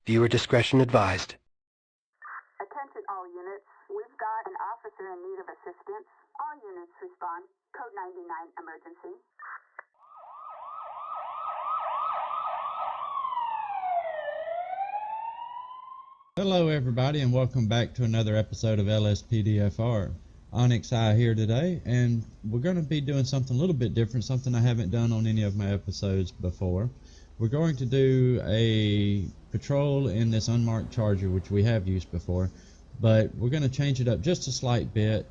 Viewer discretion advised. Attention all units. We've got an officer in need of assistance. All units respond. Code 99 emergency. Hello everybody and welcome back to another episode of LSPDFR. Onyx Eye here today, and we're going to be doing something a little bit different, something I haven't done on any of my episodes before. We're going to do a patrol in this unmarked charger, which we have used before, but we're going to change it up just a slight bit,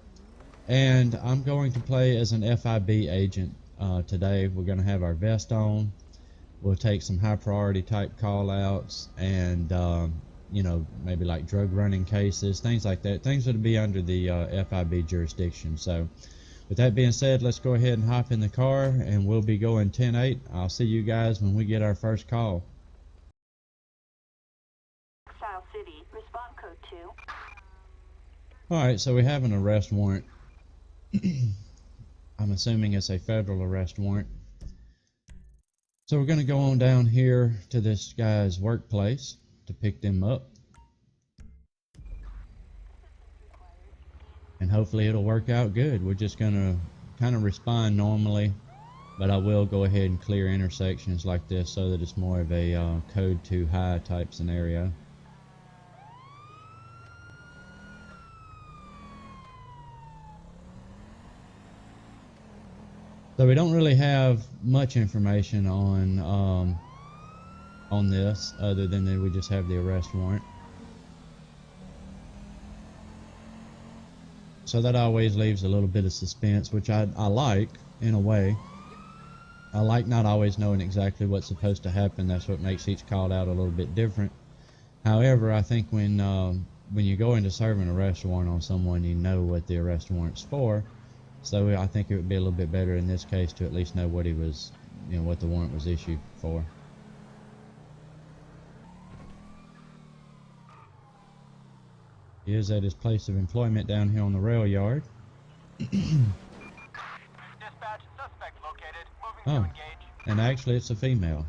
and I'm going to play as an FIB agent today. We're going to have our vest on. We'll take some high priority type call outs and you know, maybe like drug running cases, things like that, things that would be under the FIB jurisdiction. So with that being said, let's go ahead and hop in the car and we'll be going 10-8. I'll see you guys when we get our first call. City, respond code 2. Alright, so we have an arrest warrant. I'm assuming it's a federal arrest warrant. So we're going to go on down here to this guy's workplace to pick them up, and hopefully it'll work out good. We're just gonna kind of respond normally, but I will go ahead and clear intersections like this so that it's more of a code 2 high type scenario. So we don't really have much information on this other than that we just have the arrest warrant. So that always leaves a little bit of suspense, which I like in a way. I like not always knowing exactly what's supposed to happen. That's what makes each call out a little bit different. However, I think when you go into serve an arrest warrant on someone, you know what the arrest warrant's for. So I think it would be a little bit better in this case to at least know what he was, you know, what the warrant was issued for. He is at his place of employment down here on the rail yard. Dispatch, suspect located. Moving to engage. And actually it's a female,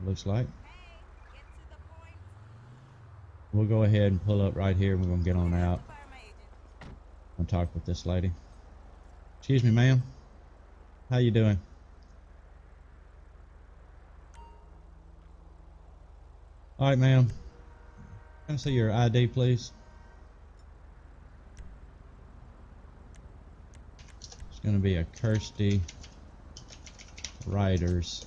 looks like. We'll go ahead and pull up right here. We're going to get on out and talk with this lady. Excuse me, ma'am. How you doing? Alright, ma'am. Can I see your ID, please? Going to be a Kirsty Riders.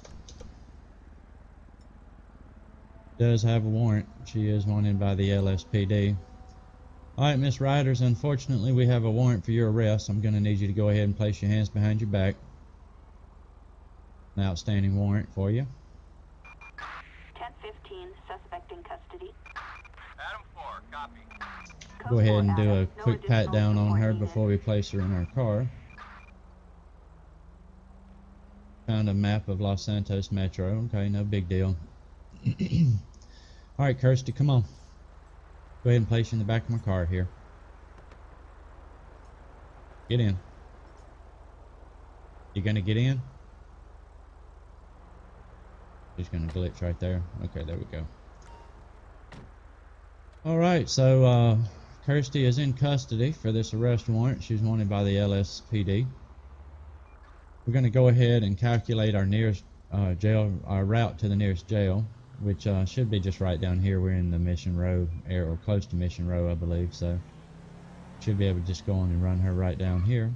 Does have a warrant. She is wanted by the LSPD. Alright, Miss Riders, unfortunately we have a warrant for your arrest. I'm going to need you to go ahead and place your hands behind your back. An outstanding warrant for you. 10-15, suspect in custody. Adam 4, copy. Go ahead and do a quick pat down on her before we place her in our car. Found a map of Los Santos Metro. Okay, no big deal. Alright, Kirsty, come on. Go ahead and place you in the back of my car here. Get in. You gonna get in? She's gonna glitch right there. Okay, there we go. Alright, so Kirsty is in custody for this arrest warrant. She's wanted by the LSPD. We're going to go ahead and calculate our nearest jail, our route to the nearest jail, which should be just right down here. We're in the Mission Row area, or close to Mission Row, I believe. So should be able to just go on and run her right down here.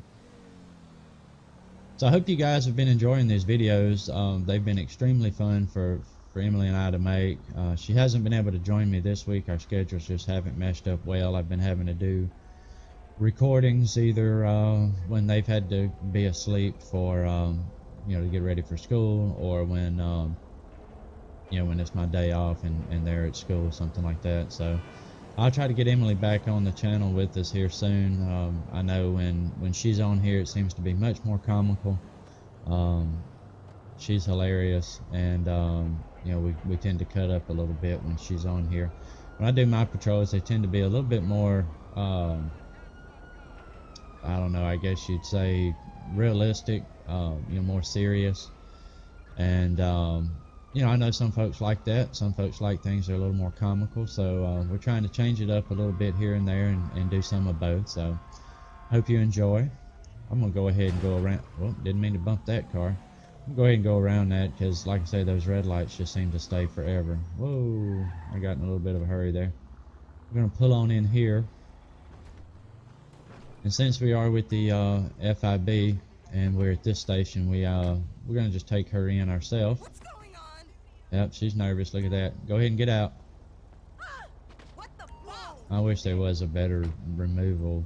So I hope you guys have been enjoying these videos. They've been extremely fun for Emily and I to make. She hasn't been able to join me this week. Our schedules just haven't meshed up well. I've been having to do recordings either when they've had to be asleep for you know, to get ready for school, or when you know, when it's my day off and they're at school or something like that. So I'll try to get Emily back on the channel with us here soon. I know when she's on here it seems to be much more comical. She's hilarious, and you know, we tend to cut up a little bit when she's on here. When I do my patrols, they tend to be a little bit more I don't know, I guess you'd say realistic, you know, more serious, and You know, I know some folks like that. Some folks like things that are a little more comical. So we're trying to change it up a little bit here and there and do some of both. So hope you enjoy. I'm going to go ahead and go around. Well, didn't mean to bump that car. I'm going to go ahead and go around that because, like I say, those red lights just seem to stay forever. Whoa, I got in a little bit of a hurry there. We're going to pull on in here. And since we are with the FIB and we're at this station, we're going to just take her in ourselves. What's going on? Yep, she's nervous. Look at that. Go ahead and get out. Ah! What the fuck? I wish there was a better removal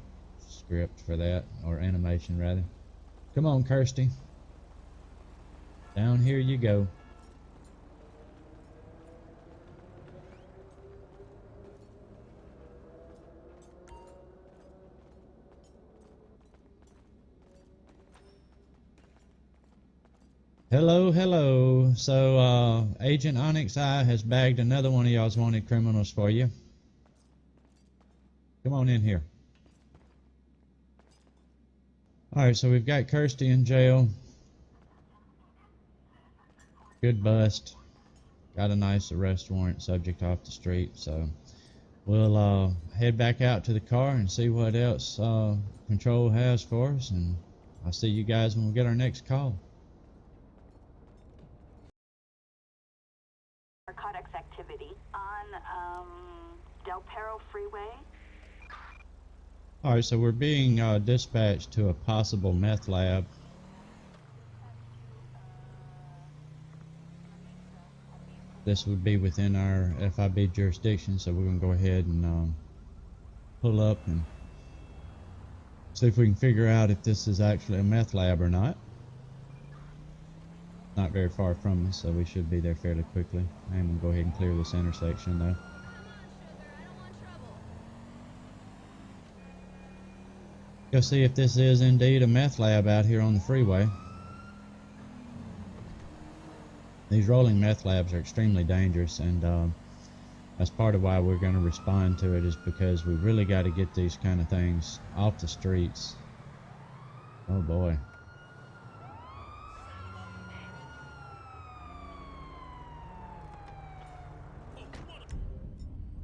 script for that, or animation rather. Come on, Kirsty. Down here you go. Hello, hello. So, Agent Onyx Eye has bagged another one of y'all's wanted criminals for you. Come on in here. Alright, so we've got Kirsty in jail. Good bust. Got a nice arrest warrant, subject off the street. So, we'll head back out to the car and see what else Control has for us. And I'll see you guys when we get our next call. Narcotics activity on Del Perro Freeway. Alright, so we're being dispatched to a possible meth lab. This would be within our FIB jurisdiction, so we're going to go ahead and pull up and see if we can figure out if this is actually a meth lab or not. Not very far from us, so we should be there fairly quickly. I'm going to go ahead and clear this intersection though. Go see if this is indeed a meth lab out here on the freeway. These rolling meth labs are extremely dangerous, and that's part of why we're going to respond to it, is because we really got to get these kind of things off the streets. Oh boy.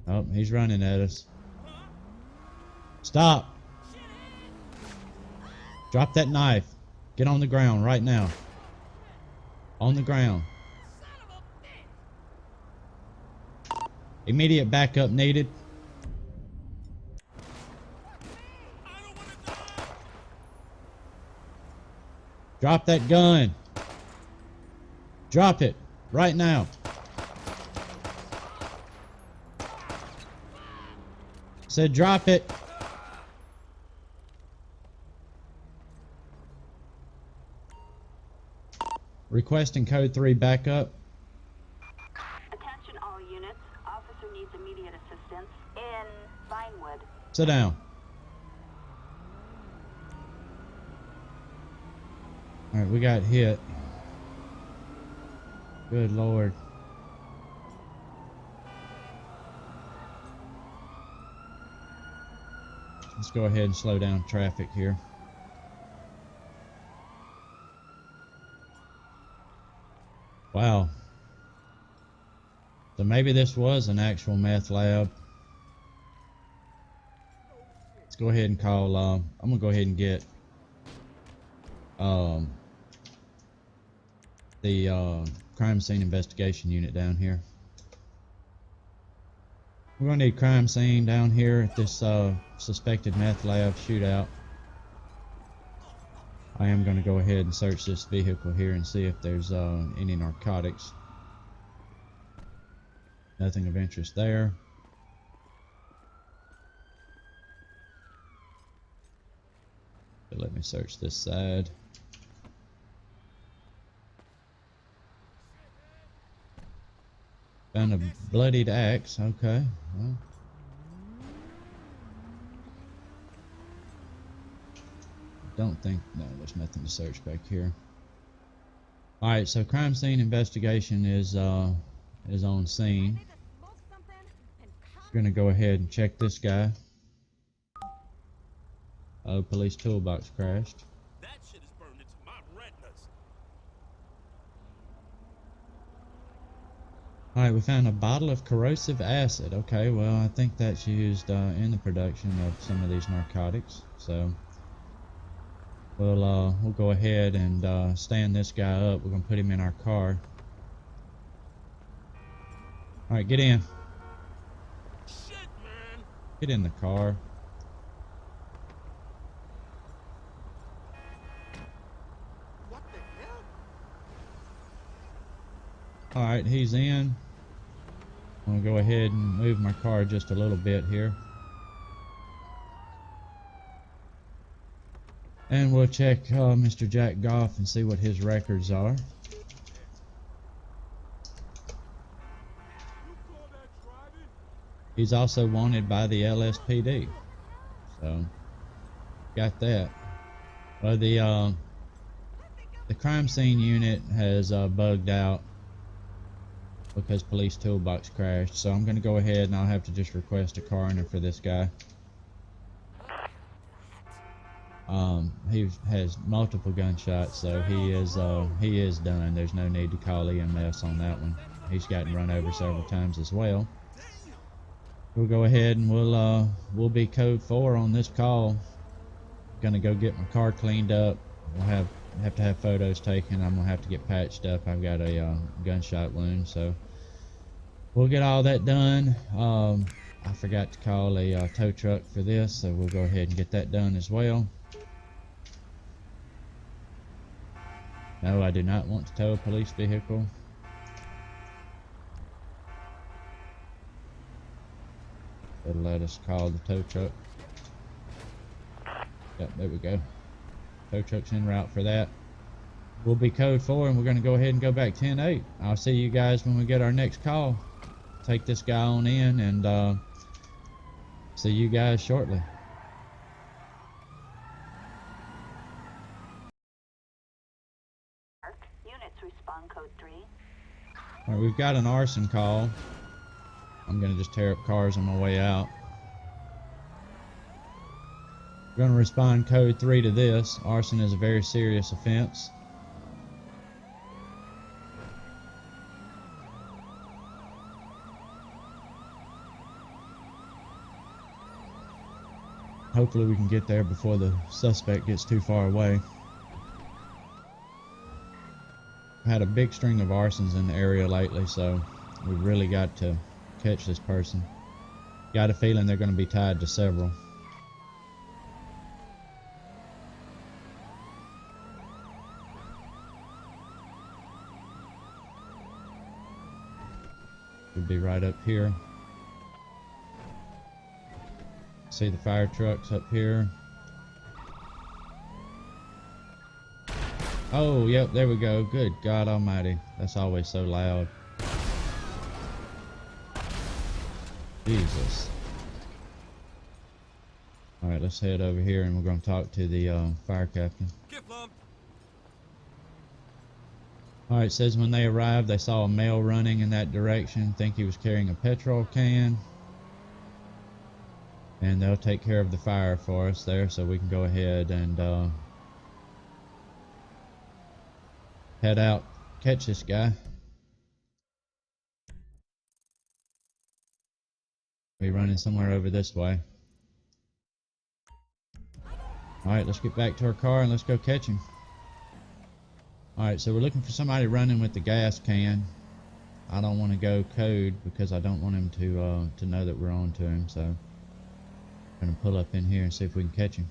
Oh, he's running at us. Stop! Drop that knife. Get on the ground right now. On the ground. Immediate backup needed. Drop that gun. Drop it right now. Said drop it. Requesting code 3 backup. Attention all units. Officer needs immediate assistance in Vinewood. Sit down. Alright, we got hit. Good Lord. Let's go ahead and slow down traffic here. Wow. So maybe this was an actual meth lab. Let's go ahead and call, I'm gonna go ahead and get the crime scene investigation unit down here. We're gonna need crime scene down here at this suspected meth lab shootout. I am going to go ahead and search this vehicle here and see if there's any narcotics. Nothing of interest there. But let me search this side. Found a bloodied axe. Okay. Well. Don't think, no, there's nothing to search back here. Alright, so crime scene investigation is on scene. We're gonna go ahead and check this guy. Oh, police toolbox crashed. That shit is burned into my retinas. Alright, we found a bottle of corrosive acid. Okay, well, I think that's used in the production of some of these narcotics. So, we'll go ahead and stand this guy up. We're going to put him in our car. Alright, get in. Shit, man. Get in the car. What the hell? Alright, he's in. I'm going to go ahead and move my car just a little bit here. And we'll check Mr. Jack Goff and see what his records are. You call that driving? He's also wanted by the LSPD. So, got that. Well, the crime scene unit has bugged out because police toolbox crashed. So I'm going to go ahead and I'll have to just request a coroner for this guy. He has multiple gunshots, so he is done. There's no need to call EMS on that one. He's gotten run over several times as well. We'll go ahead and we'll be code 4 on this call. Gonna go get my car cleaned up. We'll have to have photos taken. I'm gonna have to get patched up. I've got a gunshot wound, so we'll get all that done. I forgot to call a tow truck for this, so we'll go ahead and get that done as well. No, I do not want to tow a police vehicle. It'll let us call the tow truck. Yep, there we go. Tow truck's en route for that. We'll be code 4 and we're going to go ahead and go back 10-8. I'll see you guys when we get our next call. Take this guy on in and see you guys shortly. Units respond code 3. Alright, we've got an arson call. I'm going to just tear up cars on my way out. We're going to respond code 3 to this. Arson is a very serious offense. Hopefully we can get there before the suspect gets too far away. I've had a big string of arsons in the area lately, so we've really got to catch this person. Got a feeling they're going to be tied to several. Could be right up here. See the fire trucks up here. Oh, yep, there we go. Good God Almighty. That's always so loud. Jesus. Alright, let's head over here and we're going to talk to the fire captain. Alright, says when they arrived they saw a male running in that direction. Think he was carrying a petrol can. And they'll take care of the fire for us there, so we can go ahead and head out, catch this guy. Be running somewhere over this way. Alright, let's get back to our car and let's go catch him. Alright, so we're looking for somebody running with the gas can. I don't want to go code because I don't want him to know that we're on to him, so I'm going to pull up in here and see if we can catch him.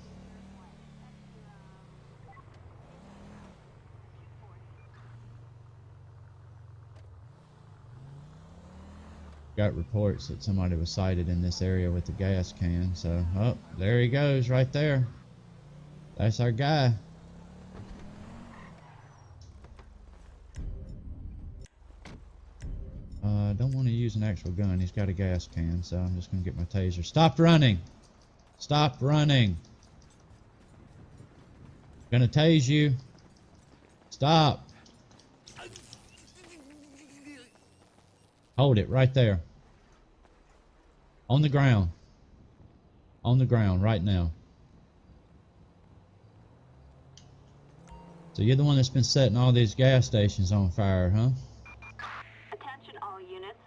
Got reports that somebody was sighted in this area with the gas can, so oh, there he goes right there. That's our guy. I don't want to use an actual gun. He's got a gas can, so I'm just going to get my taser. Stop running! Stop running! Gonna tase you. Stop! Hold it right there. On the ground. On the ground right now. So you're the one that's been setting all these gas stations on fire, huh? Attention all units.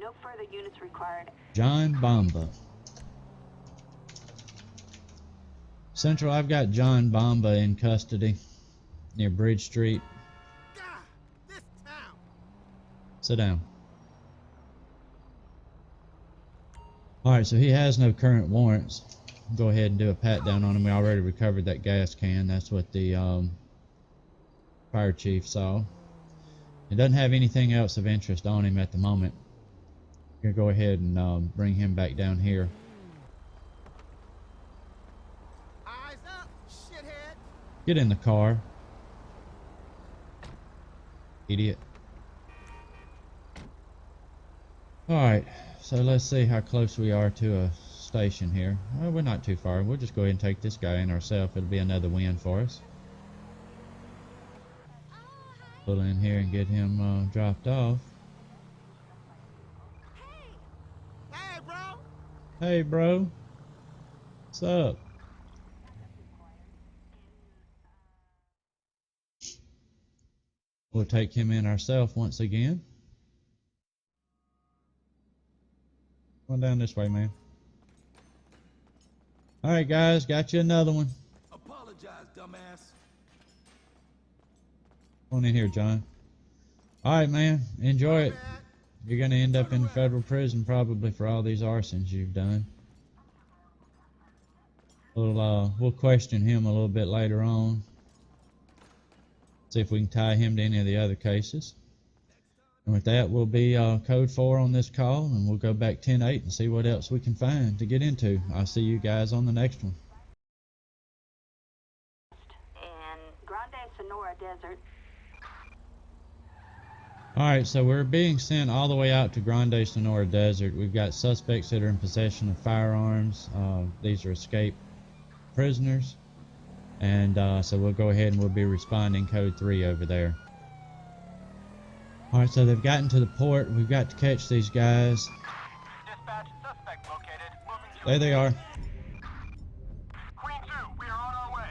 No further units required. John Bomba. Central, I've got John Bomba in custody near Bridge Street. God, this town. Sit down. Alright, so he has no current warrants. Go ahead and do a pat down on him. We already recovered that gas can. That's what the fire chief saw. It doesn't have anything else of interest on him at the moment. I'm gonna go ahead and bring him back down here. Eyes up, shithead. Get in the car. Idiot. Alright, so let's see how close we are to a station here. Well, we're not too far. We'll just go ahead and take this guy in ourselves. It'll be another win for us. Pull in here and get him dropped off. Hey, bro. Hey, bro. What's up? We'll take him in ourselves once again. Come on down this way, man. Alright, guys. Got you another one. Apologize, dumbass. Come on in here, John. Alright, man. Enjoy it. You're going to end up in federal prison probably for all these arsons you've done. We'll question him a little bit later on. See if we can tie him to any of the other cases. And with that, we'll be code 4 on this call, and we'll go back 10-8 and see what else we can find to get into. I'll see you guys on the next one. In Grande Sonora Desert. Alright, so we're being sent all the way out to Grande Sonora Desert. We've got suspects that are in possession of firearms. These are escaped prisoners. And so we'll go ahead and we'll be responding code 3 over there. Alright, so they've gotten to the port. We've got to catch these guys. Dispatch, suspect located. Moving to There they are. Queen 2, we are on our way.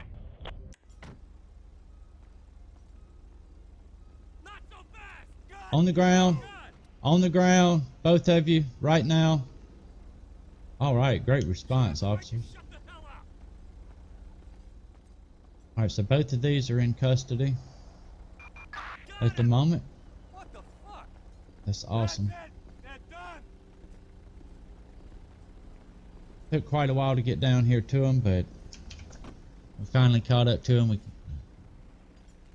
Not so fast. God. On the ground. On the ground. Both of you right now. Alright, great response, officers. Shut the hell up. Alright, so both of these are in custody at the moment. What the fuck? That's awesome. They're done. Took quite a while to get down here to them, but we finally caught up to them. We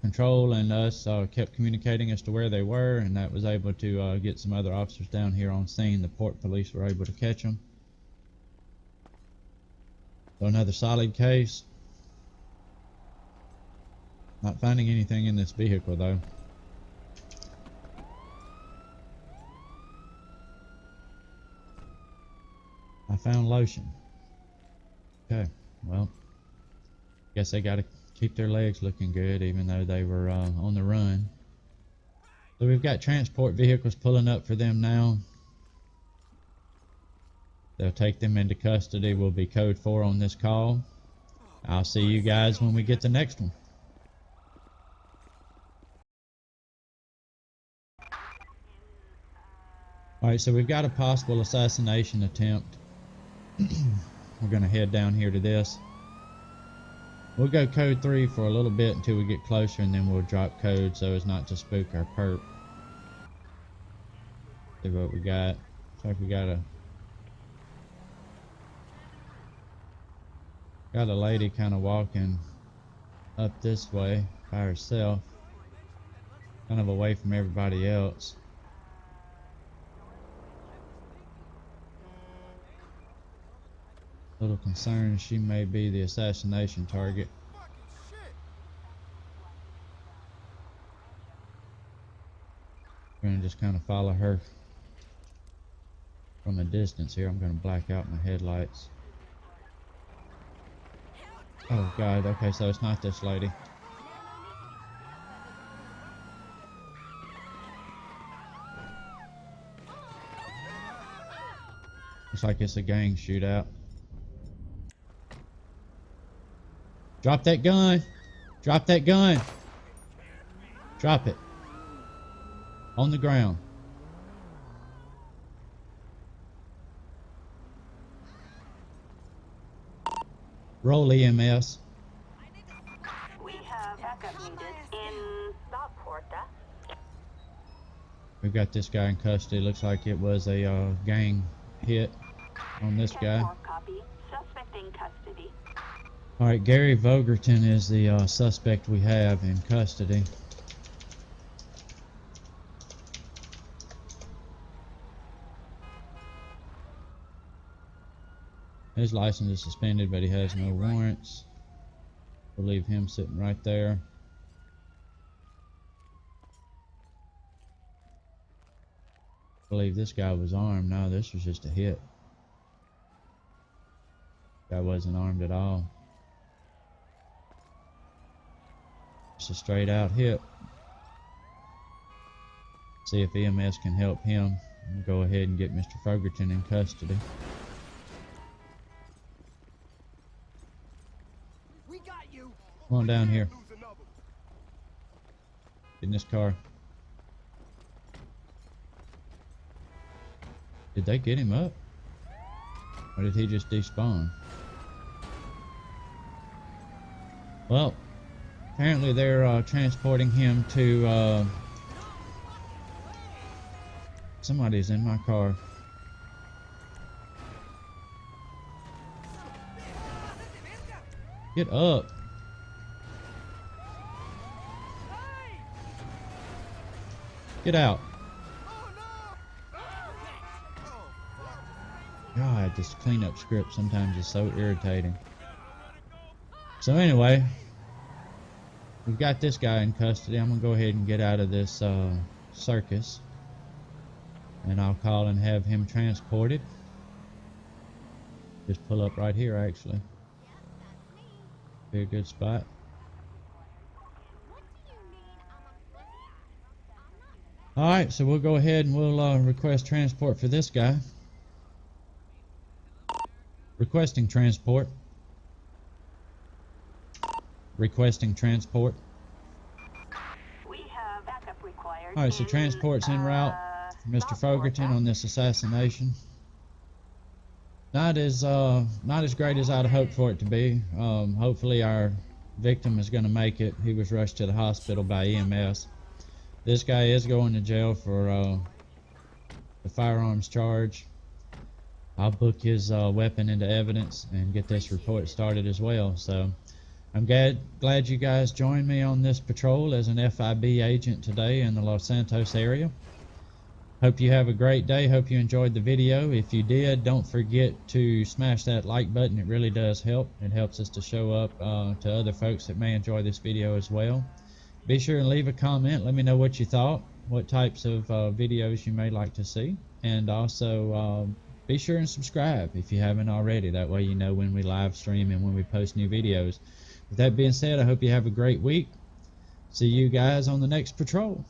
Control and us kept communicating as to where they were, and that was able to get some other officers down here on scene. The port police were able to catch them. So another solid case. Not finding anything in this vehicle though. I found lotion. Okay, well, guess they gotta keep their legs looking good even though they were on the run. So we've got transport vehicles pulling up for them now. They'll take them into custody. We'll be code 4 on this call. I'll see you guys when we get the next one. Alright, so we've got a possible assassination attempt. We're going to head down here to this. We'll go code 3 for a little bit until we get closer, and then we'll drop code so as not to spook our perp. See what we got. Looks like we got a lady kind of walking up this way by herself, kind of away from everybody else. Little concerned she may be the assassination target. Fucking shit. We're gonna just kind of follow her from a distance here. I'm gonna black out my headlights. Oh God, okay, so it's not this lady. Looks like it's a gang shootout. Drop that gun! Drop that gun! Drop it. On the ground. Roll EMS. We have backup needed in Stockport. We've got this guy in custody. Looks like it was a gang hit on this guy. Copy. Suspect in custody. Alright, Gary Vogerton is the suspect we have in custody. His license is suspended, but he has no warrants. We'll leave him sitting right there. I believe this guy was armed. No, this was just a hit. Guy wasn't armed at all. Just a straight out hit. See if EMS can help him. We'll go ahead and get Mr. Fogerton in custody. We got you. Come on down here. Get in this car. Did they get him up? Or did he just despawn? Well, apparently they're transporting him to somebody's in my car. Get up. Get out. God, this cleanup script sometimes is so irritating. So anyway, we've got this guy in custody. I'm gonna go ahead and get out of this circus, and I'll call and have him transported. Just pull up right here, actually. Be a good spot. Alright, so we'll go ahead and we'll request transport for this guy. Requesting transport. Requesting transport. We have backup required. Alright, so transport's en route for Mr. Fogerton on this assassination. Not as great as I'd hoped for it to be. Hopefully our victim is going to make it. He was rushed to the hospital by EMS. This guy is going to jail for the firearms charge. I'll book his weapon into evidence and get this report started as well. So I'm glad you guys joined me on this patrol as an FIB agent today in the Los Santos area. Hope you have a great day. Hope you enjoyed the video. If you did, don't forget to smash that like button. It really does help. It helps us to show up to other folks that may enjoy this video as well. Be sure and leave a comment. Let me know what you thought, what types of videos you may like to see, and also be sure and subscribe if you haven't already. That way you know when we live stream and when we post new videos. With that being said, I hope you have a great week. See you guys on the next patrol.